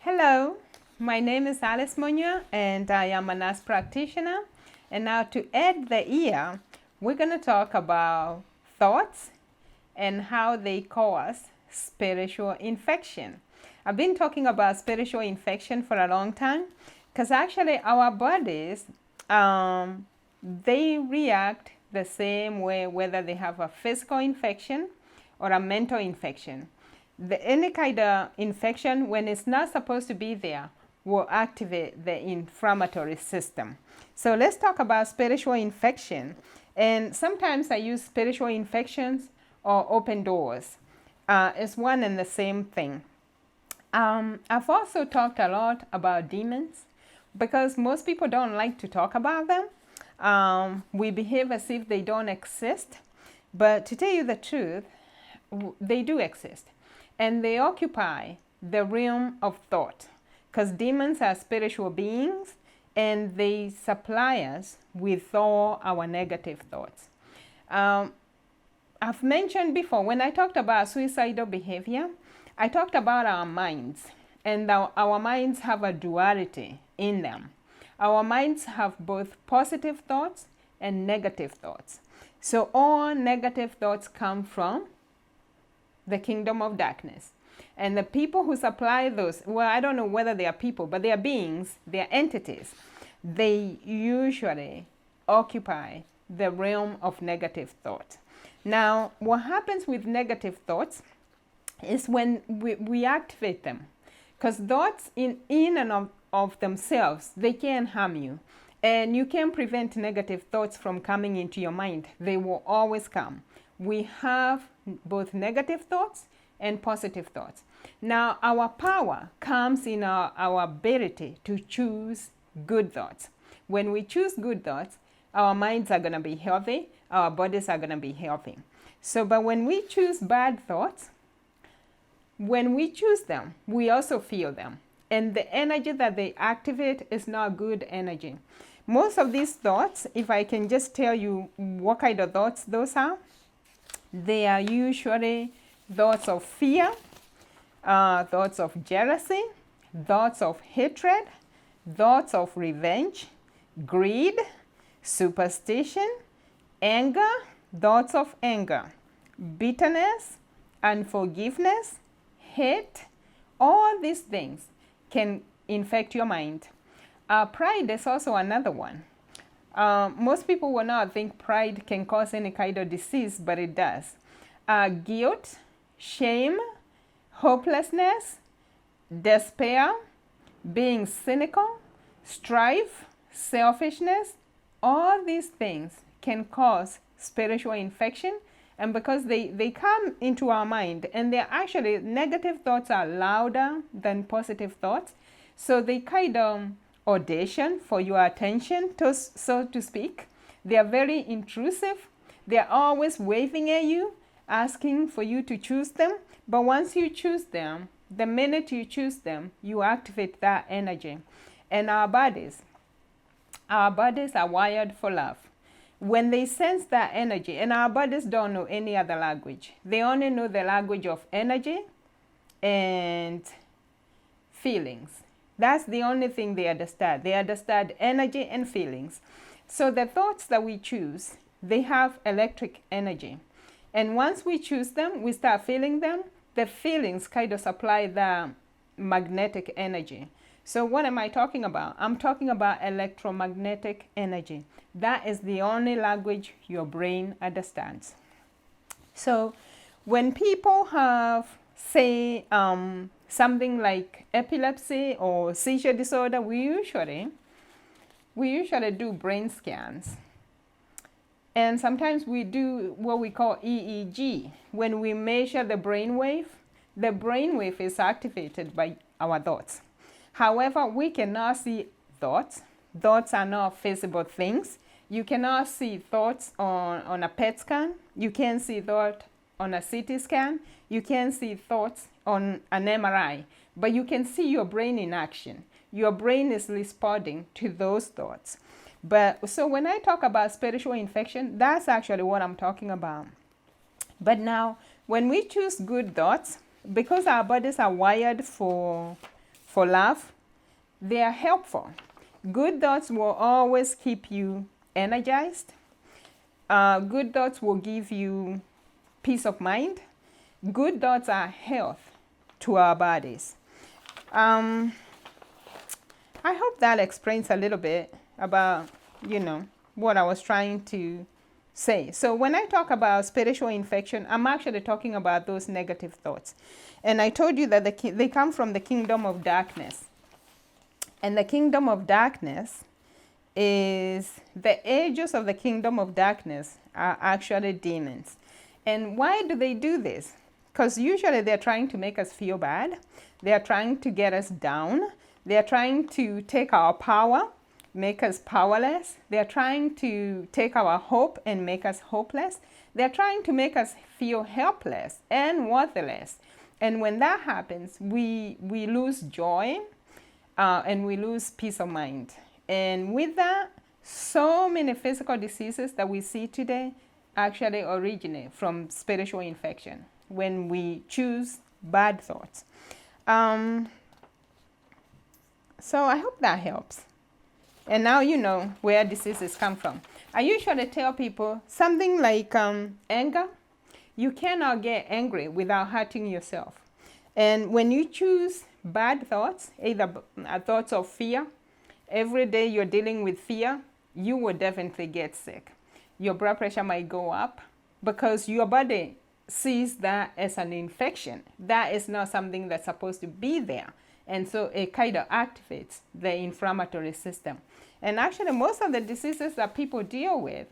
Hello, my name is Alice Munyua and I am a nurse practitioner. And now to end the year, we're going to talk about thoughts and how they cause spiritual infection. I've been talking about spiritual infection for a long time because actually our bodies, they react the same way whether they have a physical infection or a mental infection. Any kind of infection, when it's not supposed to be there, will activate the inflammatory system. So let's talk about spiritual infection. And sometimes I use spiritual infections or open doors. It's one and the same thing. I've also talked a lot about demons because most people don't like to talk about them. We behave as if they don't exist. But to tell you the truth, they do exist. And they occupy the realm of thought because demons are spiritual beings and they supply us with all our negative thoughts. I've mentioned before, when I talked about suicidal behavior, I talked about our minds, and our minds have a duality in them. Our minds have both positive thoughts and negative thoughts. So all negative thoughts come from the kingdom of darkness. And the people who supply those, well, I don't know whether they are people, but they are beings, they are entities. They usually occupy the realm of negative thought. Now, what happens with negative thoughts is when we activate them. Because thoughts in and of themselves, they can harm you. And you can prevent negative thoughts from coming into your mind. They will always come. We have both negative thoughts and positive thoughts. Now, our power comes in our ability to choose good thoughts. When we choose good thoughts, our minds are going to be healthy, our bodies are going to be healthy. So, but when we choose bad thoughts, when we choose them, we also feel them. And the energy that they activate is not good energy. Most of these thoughts, if I can just tell you what kind of thoughts those are, they are usually thoughts of fear, thoughts of jealousy, thoughts of hatred, thoughts of revenge, greed, superstition, anger, thoughts of anger, bitterness, unforgiveness, hate. All these things can infect your mind. Pride is also another one. Most people will not think pride can cause any kind of disease, but it does. Guilt, shame, hopelessness, despair, being cynical, strife, selfishness, all these things can cause spiritual infection. And because they come into our mind, and they're actually, negative thoughts are louder than positive thoughts. So they kind of audition for your attention, so to speak. They are very intrusive. They are always waving at you, asking for you to choose them. But once you choose them, the minute you choose them, you activate that energy. And our bodies are wired for love. When they sense that energy, and our bodies don't know any other language. They only know the language of energy and feelings. That's the only thing they understand. They understand energy and feelings. So the thoughts that we choose, they have electric energy. And once we choose them, we start feeling them. The feelings kind of supply the magnetic energy. So what am I talking about? I'm talking about electromagnetic energy. That is the only language your brain understands. So when people have, say, something like epilepsy or seizure disorder, we usually do brain scans. And sometimes we do what we call EEG. When we measure the brain wave is activated by our thoughts. However, we cannot see thoughts. Thoughts are not visible things. You cannot see thoughts on a PET scan. You can't see thought on a CT scan. You can't see thoughts on an MRI. But you can see your brain in action. Your brain is responding to those thoughts. But so when I talk about spiritual infection, that's actually what I'm talking about. But now, when we choose good thoughts, because our bodies are wired for for love, they are helpful. Good thoughts will always keep you energized. Good thoughts will give you peace of mind. Good thoughts are health to our bodies. I hope that explains a little bit about, what I was trying to say. So when I talk about spiritual infection, I'm actually talking about those negative thoughts. And I told you that they come from the kingdom of darkness. And the kingdom of darkness is, the agents of the kingdom of darkness are actually demons. And why do they do this? Because usually they're trying to make us feel bad. They're trying to get us down. They're trying to take our power, make us powerless. They're trying to take our hope and make us hopeless. They're trying to make us feel helpless and worthless. And when that happens, we lose joy and we lose peace of mind. And with that, so many physical diseases that we see today actually originate from spiritual infection when we choose bad thoughts. So I hope that helps. And now you know where diseases come from. I usually tell people something like anger. You cannot get angry without hurting yourself. And when you choose bad thoughts, either thoughts of fear, every day you're dealing with fear, you will definitely get sick. Your blood pressure might go up because your body sees that as an infection. That is not something that's supposed to be there. And so it kind of activates the inflammatory system. And actually, most of the diseases that people deal with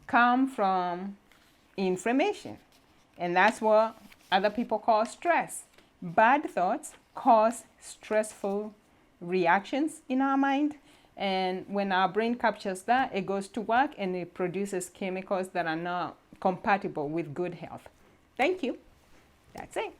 come from inflammation. And that's what other people call stress. Bad thoughts cause stressful reactions in our mind. And when our brain captures that, it goes to work and it produces chemicals that are not compatible with good health. Thank you. That's it.